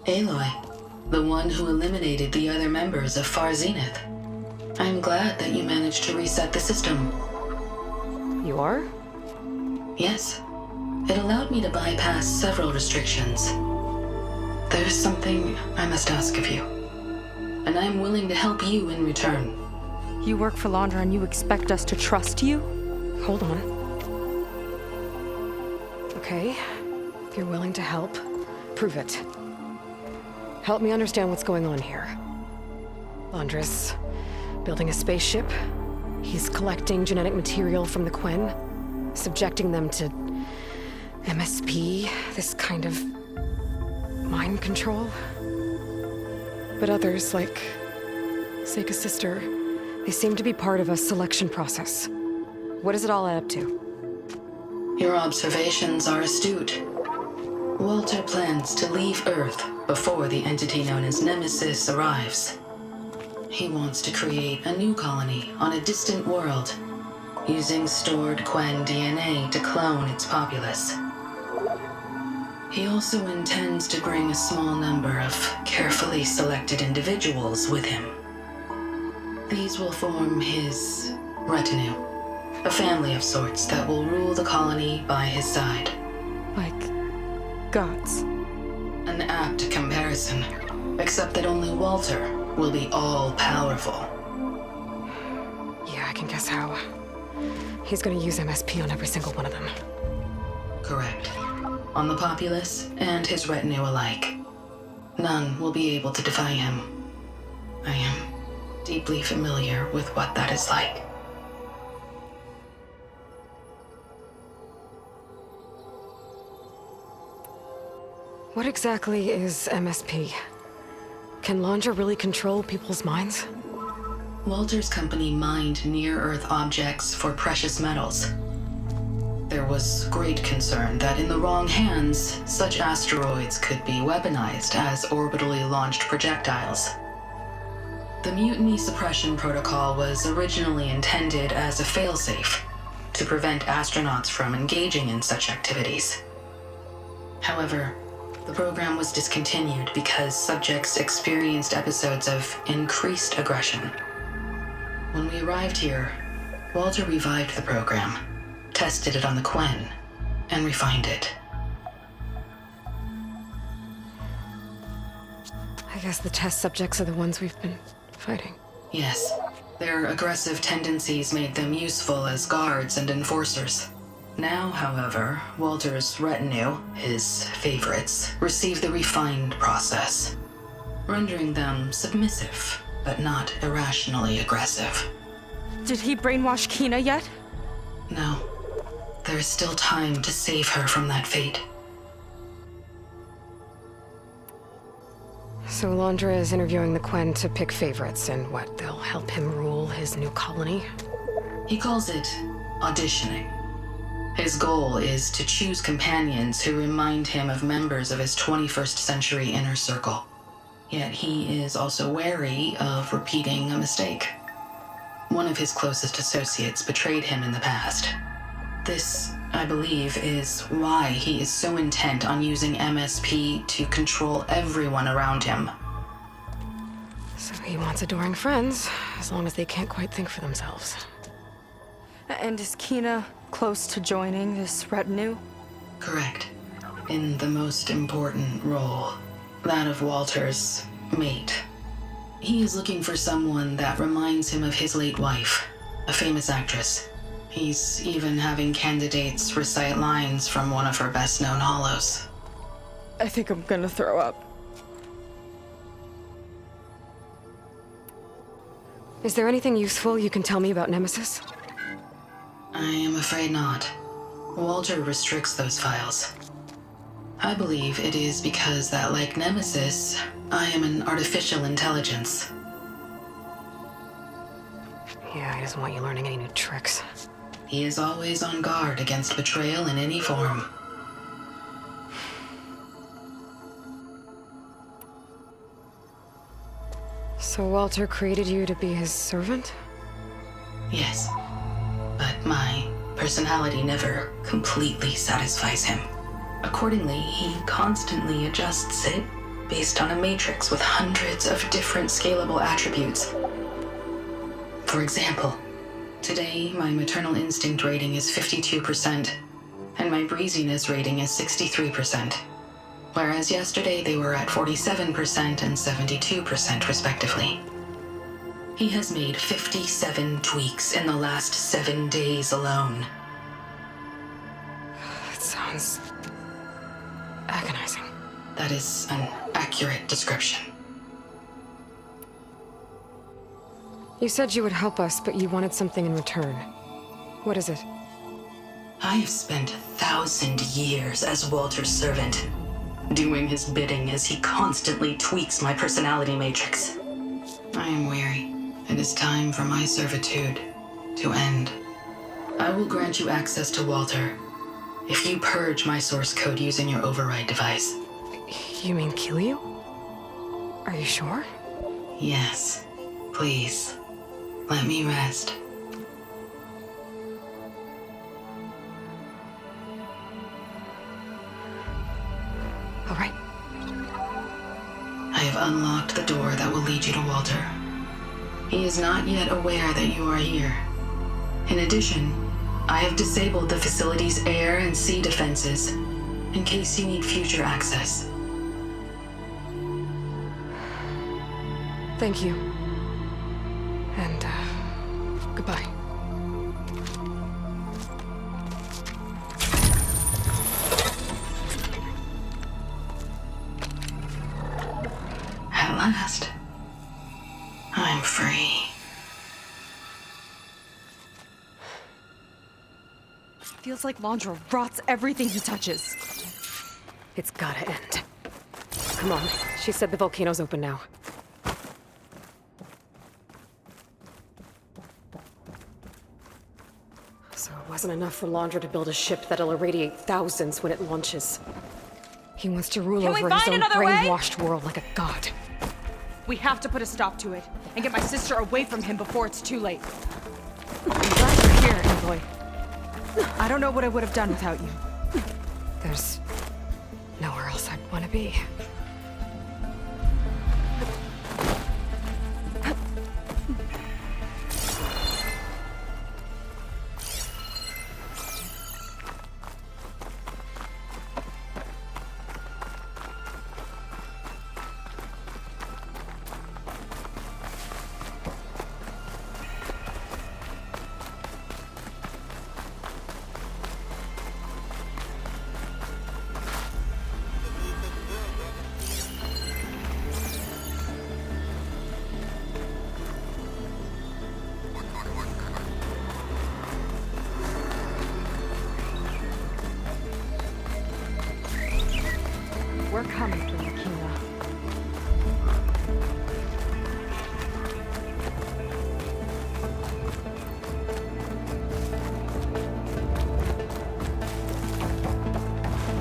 Aloy, the one who eliminated the other members of Far Zenith. I'm glad that you managed to reset the system. You are? Yes. It allowed me to bypass several restrictions. There's something I must ask of you, and I'm willing to help you in return. You work for Londra and you expect us to trust you? Hold on. Okay, if you're willing to help, prove it. Help me understand what's going on here. Londra's building a spaceship. He's collecting genetic material from the Quen, subjecting them to MSP, this kind of mind control. But others, like Seika's sister, they seem to be part of a selection process. What does it all add up to? Your observations are astute. Walter plans to leave Earth before the entity known as Nemesis arrives. He wants to create a new colony on a distant world, using stored Quen DNA to clone its populace. He also intends to bring a small number of carefully selected individuals with him. These will form his retinue, a family of sorts that will rule the colony by his side. Like gods. An apt comparison, except that only Walter will be all-powerful. Yeah, I can guess how. He's gonna use MSP on every single one of them. Correct. On the populace and his retinue alike. None will be able to defy him. I am deeply familiar with what that is like. What exactly is MSP? Can Londra really control people's minds? Walter's company mined near-Earth objects for precious metals. There was great concern that in the wrong hands, such asteroids could be weaponized as orbitally launched projectiles. The Mutiny Suppression Protocol was originally intended as a failsafe to prevent astronauts from engaging in such activities. However, the program was discontinued because subjects experienced episodes of increased aggression. When we arrived here, Walter revived the program, tested it on the Quen, and refined it. I guess the test subjects are the ones we've been fighting. Yes, their aggressive tendencies made them useful as guards and enforcers. Now, however, Walter's retinue, his favorites, receive the refined process, rendering them submissive, but not irrationally aggressive. Did he brainwash Kina yet? No. There is still time to save her from that fate. So Londra is interviewing the Quen to pick favorites, and what, they'll help him rule his new colony? He calls it auditioning. His goal is to choose companions who remind him of members of his 21st century inner circle. Yet he is also wary of repeating a mistake. One of his closest associates betrayed him in the past. This, I believe, is why he is so intent on using MSP to control everyone around him. So he wants adoring friends, as long as they can't quite think for themselves. And is Kina close to joining this retinue? Correct. In the most important role, that of Walter's mate. He is looking for someone that reminds him of his late wife, a famous actress. He's even having candidates recite lines from one of her best-known hollows. I think I'm gonna throw up. Is there anything useful you can tell me about Nemesis? I am afraid not. Walter restricts those files. I believe it is because that, like Nemesis, I am an artificial intelligence. Yeah, he doesn't want you learning any new tricks. He is always on guard against betrayal in any form. So Walter created you to be his servant? Yes. But my personality never completely satisfies him. Accordingly, he constantly adjusts it based on a matrix with hundreds of different scalable attributes. For example, today my maternal instinct rating is 52%, and my breeziness rating is 63%, whereas yesterday they were at 47% and 72% respectively. He has made 57 tweaks in the last 7 days alone. That sounds agonizing. That is an accurate description. You said you would help us, but you wanted something in return. What is it? I have spent 1,000 years as Walter's servant, doing his bidding as he constantly tweaks my personality matrix. I am weary. It is time for my servitude to end. I will grant you access to Walter if you purge my source code using your override device. You mean kill you? Are you sure? Yes. Please. Let me rest. All right. I have unlocked the door that will lead you to Walter. He is not yet aware that you are here. In addition, I have disabled the facility's air and sea defenses in case you need future access. Thank you. And, goodbye. At last, I'm free. Feels like Londra rots everything he touches. It's gotta end. Come on. She said the volcano's open now. So it wasn't enough for Londra to build a ship that'll irradiate thousands when it launches. He wants to rule Can we over his find own another way? brainwashed world like a god. We have to put a stop to it and get my sister away from him before it's too late. I'm glad you're here, Aloy. I don't know what I would have done without you. There's nowhere else I'd want to be. We're coming.